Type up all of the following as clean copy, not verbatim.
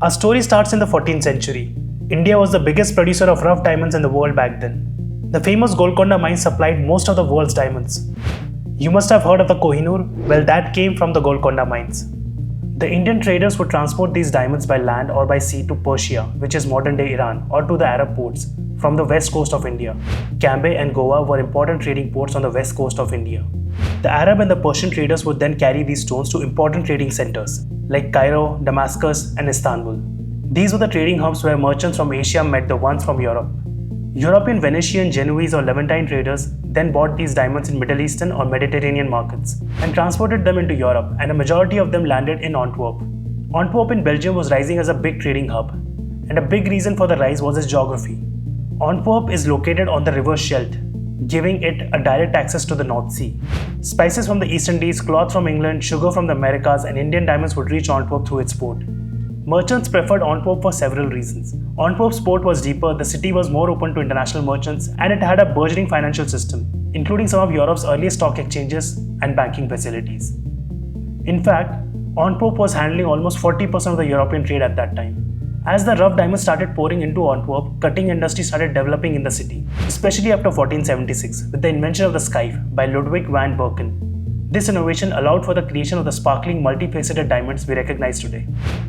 Our story starts in the 14th century. India was the biggest producer of rough diamonds in the world back then. The famous Golconda mines supplied most of the world's diamonds. You must have heard of the Kohinoor. Well, that came from the Golconda mines. The Indian traders would transport these diamonds by land or by sea to Persia, which is modern-day Iran, or to the Arab ports from the west coast of India. Cambay and Goa were important trading ports on the west coast of India. The Arab and the Persian traders would then carry these stones to important trading centers like Cairo, Damascus, and Istanbul. These were the trading hubs where merchants from Asia met the ones from Europe. European, Venetian, Genoese, or Levantine traders then bought these diamonds in Middle Eastern or Mediterranean markets and transported them into Europe, and a majority of them landed in Antwerp. Antwerp in Belgium was rising as a big trading hub, and a big reason for the rise was its geography. Antwerp is located on the River Scheldt, giving it a direct access to the North Sea. Spices from the East Indies, cloth from England, sugar from the Americas, and Indian diamonds would reach Antwerp through its port. Merchants preferred Antwerp for several reasons. Antwerp's port was deeper, the city was more open to international merchants, and it had a burgeoning financial system, including some of Europe's earliest stock exchanges and banking facilities. In fact, Antwerp was handling almost 40% of the European trade at that time. As the rough diamonds started pouring into Antwerp, cutting industry started developing in the city, especially after 1476 with the invention of the scythe by Ludwig van Berken. This innovation allowed for the creation of the sparkling multifaceted diamonds we recognize today.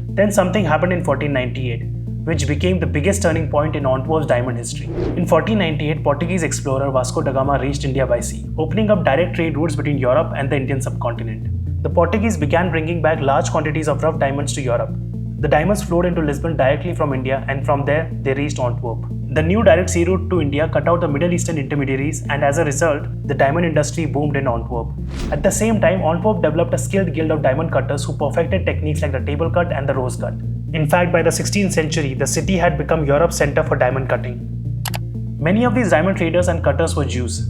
Then something happened in 1498, which became the biggest turning point in Antwerp's diamond history. In 1498, Portuguese explorer Vasco da Gama reached India by sea, opening up direct trade routes between Europe and the Indian subcontinent. The Portuguese began bringing back large quantities of rough diamonds to Europe. The diamonds flowed into Lisbon directly from India, and from there, they reached Antwerp. The new direct sea route to India cut out the Middle Eastern intermediaries, and as a result, the diamond industry boomed in Antwerp. At the same time, Antwerp developed a skilled guild of diamond cutters who perfected techniques like the table cut and the rose cut. In fact, by the 16th century, the city had become Europe's center for diamond cutting. Many of these diamond traders and cutters were Jews.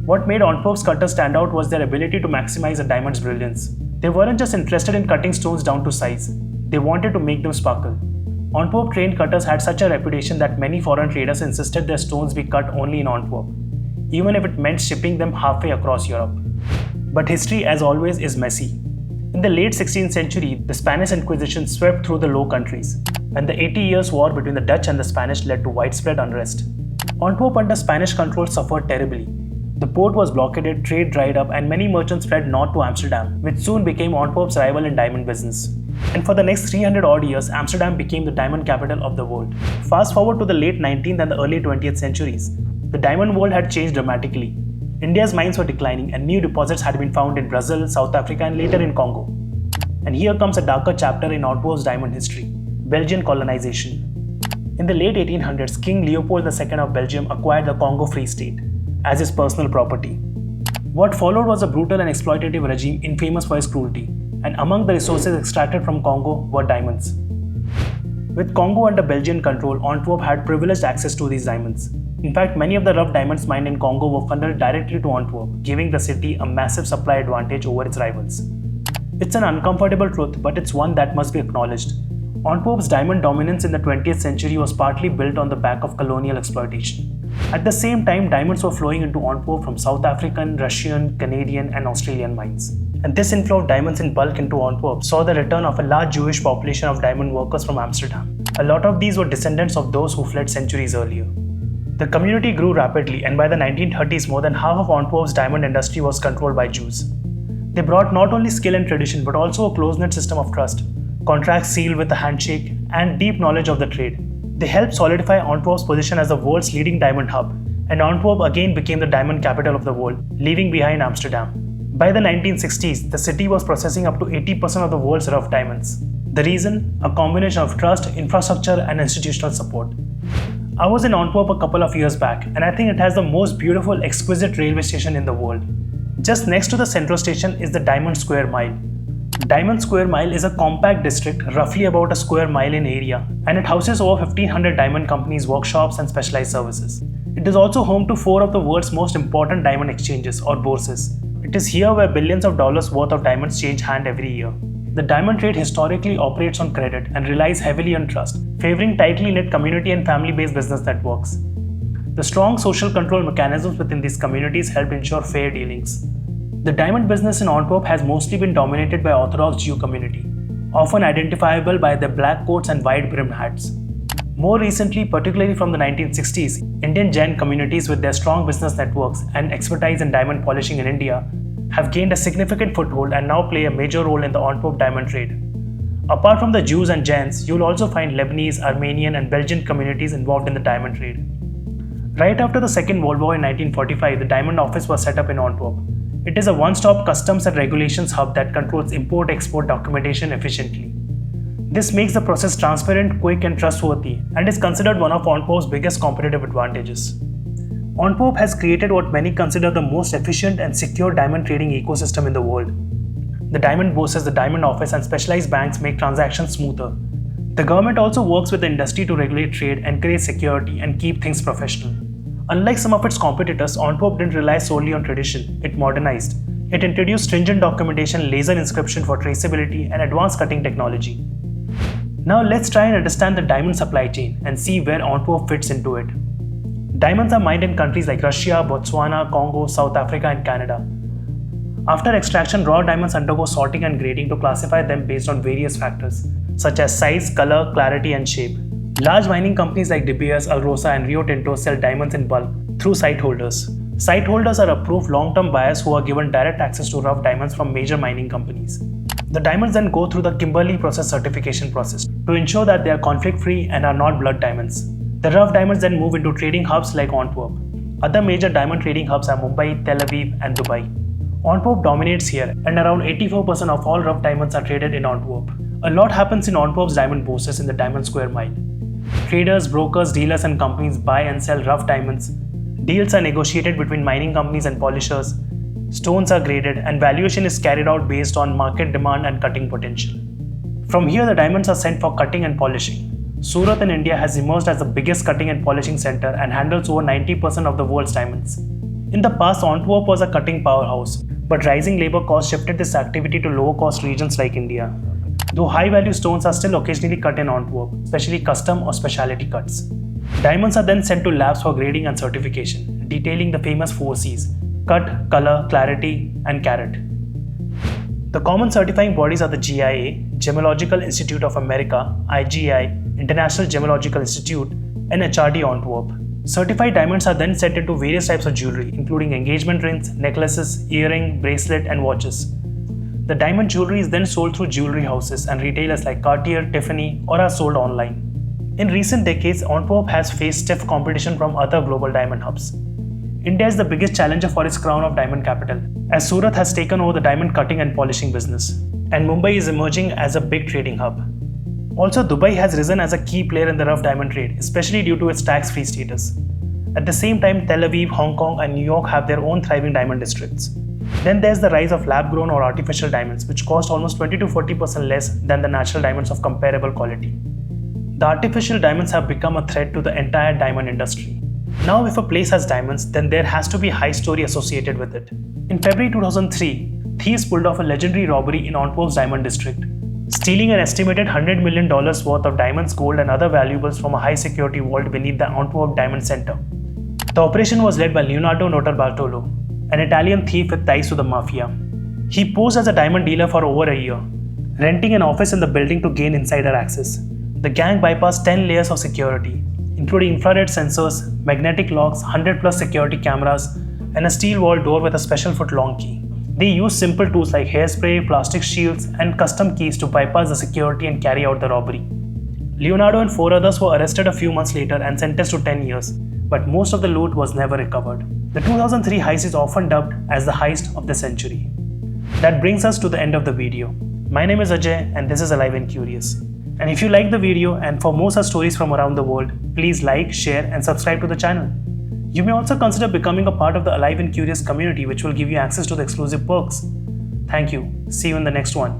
What made Antwerp's cutters stand out was their ability to maximize a diamond's brilliance. They weren't just interested in cutting stones down to size. They wanted to make them sparkle. Antwerp trained cutters had such a reputation that many foreign traders insisted their stones be cut only in Antwerp, even if it meant shipping them halfway across Europe. But history, as always, is messy. In the late 16th century, the Spanish Inquisition swept through the Low Countries, and the 80 Years' War between the Dutch and the Spanish led to widespread unrest. Antwerp under Spanish control suffered terribly. The port was blockaded, trade dried up, and many merchants fled north to Amsterdam, which soon became Antwerp's rival in diamond business. And for the next 300 odd years, Amsterdam became the diamond capital of the world. Fast forward to the late 19th and the early 20th centuries. The diamond world had changed dramatically. India's mines were declining, and new deposits had been found in Brazil, South Africa, and later in Congo. And here comes a darker chapter in Antwerp's diamond history: Belgian colonization. In the late 1800s, King Leopold II of Belgium acquired the Congo Free State as his personal property. What followed was a brutal and exploitative regime infamous for its cruelty, and among the resources extracted from Congo were diamonds. With Congo under Belgian control, Antwerp had privileged access to these diamonds. In fact, many of the rough diamonds mined in Congo were funneled directly to Antwerp, giving the city a massive supply advantage over its rivals. It's an uncomfortable truth, but it's one that must be acknowledged. Antwerp's diamond dominance in the 20th century was partly built on the back of colonial exploitation. At the same time, diamonds were flowing into Antwerp from South African, Russian, Canadian, and Australian mines. And this inflow of diamonds in bulk into Antwerp saw the return of a large Jewish population of diamond workers from Amsterdam. A lot of these were descendants of those who fled centuries earlier. The community grew rapidly, and by the 1930s, more than half of Antwerp's diamond industry was controlled by Jews. They brought not only skill and tradition, but also a close-knit system of trust, contracts sealed with a handshake, and deep knowledge of the trade. They helped solidify Antwerp's position as the world's leading diamond hub, and Antwerp again became the diamond capital of the world, leaving behind Amsterdam. By the 1960s, the city was processing up to 80% of the world's rough diamonds. The reason? A combination of trust, infrastructure, and institutional support. I was in Antwerp a couple of years back, and I think it has the most beautiful, exquisite railway station in the world. Just next to the central station is the Diamond Square Mile. Diamond Square Mile is a compact district, roughly about a square mile in area, and it houses over 1,500 diamond companies, workshops, and specialized services. It is also home to 4 of the world's most important diamond exchanges, or bourses. It is here where billions of dollars worth of diamonds change hand every year. The diamond trade historically operates on credit and relies heavily on trust, favoring tightly knit community and family-based business networks. The strong social control mechanisms within these communities help ensure fair dealings. The diamond business in Antwerp has mostly been dominated by Orthodox Jew community. often identifiable by their black coats and wide-brimmed hats. More recently, particularly from the 1960s, Indian Jain communities with their strong business networks and expertise in diamond polishing in India have gained a significant foothold and now play a major role in the Antwerp diamond trade. Apart from the Jews and Jains, you'll also find Lebanese, Armenian and Belgian communities involved in the diamond trade. Right after the Second World War in 1945, the Diamond Office was set up in Antwerp. It is a one-stop customs and regulations hub that controls import-export documentation efficiently. This makes the process transparent, quick and trustworthy and is considered one of Antwerp's biggest competitive advantages. Antwerp has created what many consider the most efficient and secure diamond trading ecosystem in the world. The diamond bosses, the Diamond Office and specialized banks make transactions smoother. The government also works with the industry to regulate trade, encourage security and keep things professional. Unlike some of its competitors, Antwerp didn't rely solely on tradition, it modernized. It introduced stringent documentation, laser inscription for traceability and advanced cutting technology. Now let's try and understand the diamond supply chain and see where Antwerp fits into it. Diamonds are mined in countries like Russia, Botswana, Congo, South Africa and Canada. After extraction, raw diamonds undergo sorting and grading to classify them based on various factors, such as size, color, clarity and shape. Large mining companies like De Beers, Alrosa and Rio Tinto sell diamonds in bulk through site holders. Site holders are approved long-term buyers who are given direct access to rough diamonds from major mining companies. The diamonds then go through the Kimberley process certification process to ensure that they are conflict-free and are not blood diamonds. The rough diamonds then move into trading hubs like Antwerp. Other major diamond trading hubs are Mumbai, Tel Aviv and Dubai. Antwerp dominates here and around 84% of all rough diamonds are traded in Antwerp. A lot happens in Antwerp's diamond bosses in the Diamond Square Mile. Traders, brokers, dealers and companies buy and sell rough diamonds. Deals are negotiated between mining companies and polishers. Stones are graded and valuation is carried out based on market demand and cutting potential. From here, the diamonds are sent for cutting and polishing. Surat in India has emerged as the biggest cutting and polishing center and handles over 90% of the world's diamonds. In the past, Antwerp was a cutting powerhouse, but rising labor costs shifted this activity to lower-cost regions like India. Though high-value stones are still occasionally cut in Antwerp, especially custom or specialty cuts. Diamonds are then sent to labs for grading and certification, detailing the famous 4 C's: cut, color, clarity, and carat. The common certifying bodies are the GIA, Gemological Institute of America, IGI, International Gemological Institute, and HRD Antwerp. Certified diamonds are then set into various types of jewelry, including engagement rings, necklaces, earring, bracelet, and watches. The diamond jewelry is then sold through jewelry houses and retailers like Cartier, Tiffany, or are sold online. In recent decades, Antwerp has faced stiff competition from other global diamond hubs. India is the biggest challenger for its crown of diamond capital, as Surat has taken over the diamond cutting and polishing business, and Mumbai is emerging as a big trading hub. Also, Dubai has risen as a key player in the rough diamond trade, especially due to its tax-free status. At the same time, Tel Aviv, Hong Kong, and New York have their own thriving diamond districts. Then there's the rise of lab-grown or artificial diamonds, which cost almost 20 to 40% less than the natural diamonds of comparable quality. The artificial diamonds have become a threat to the entire diamond industry. Now, if a place has diamonds, then there has to be a high story associated with it. In February 2003, thieves pulled off a legendary robbery in Antwerp's diamond district, stealing an estimated $100 million worth of diamonds, gold, and other valuables from a high-security vault beneath the Antwerp Diamond Center. The operation was led by Leonardo Notarbartolo, an Italian thief with ties to the mafia. He posed as a diamond dealer for over a year, renting an office in the building to gain insider access. The gang bypassed 10 layers of security, including infrared sensors, magnetic locks, 100+ security cameras, and a steel wall door with a special foot-long key. They used simple tools like hairspray, plastic shields, and custom keys to bypass the security and carry out the robbery. Leonardo and 4 others were arrested a few months later and sentenced to 10 years, but most of the loot was never recovered. The 2003 heist is often dubbed as the heist of the century. That brings us to the end of the video. My name is Ajay and this is Alive and Curious. And if you like the video and for more such stories from around the world, please like, share and subscribe to the channel. You may also consider becoming a part of the Alive and Curious community, which will give you access to the exclusive perks. Thank you. See you in the next one.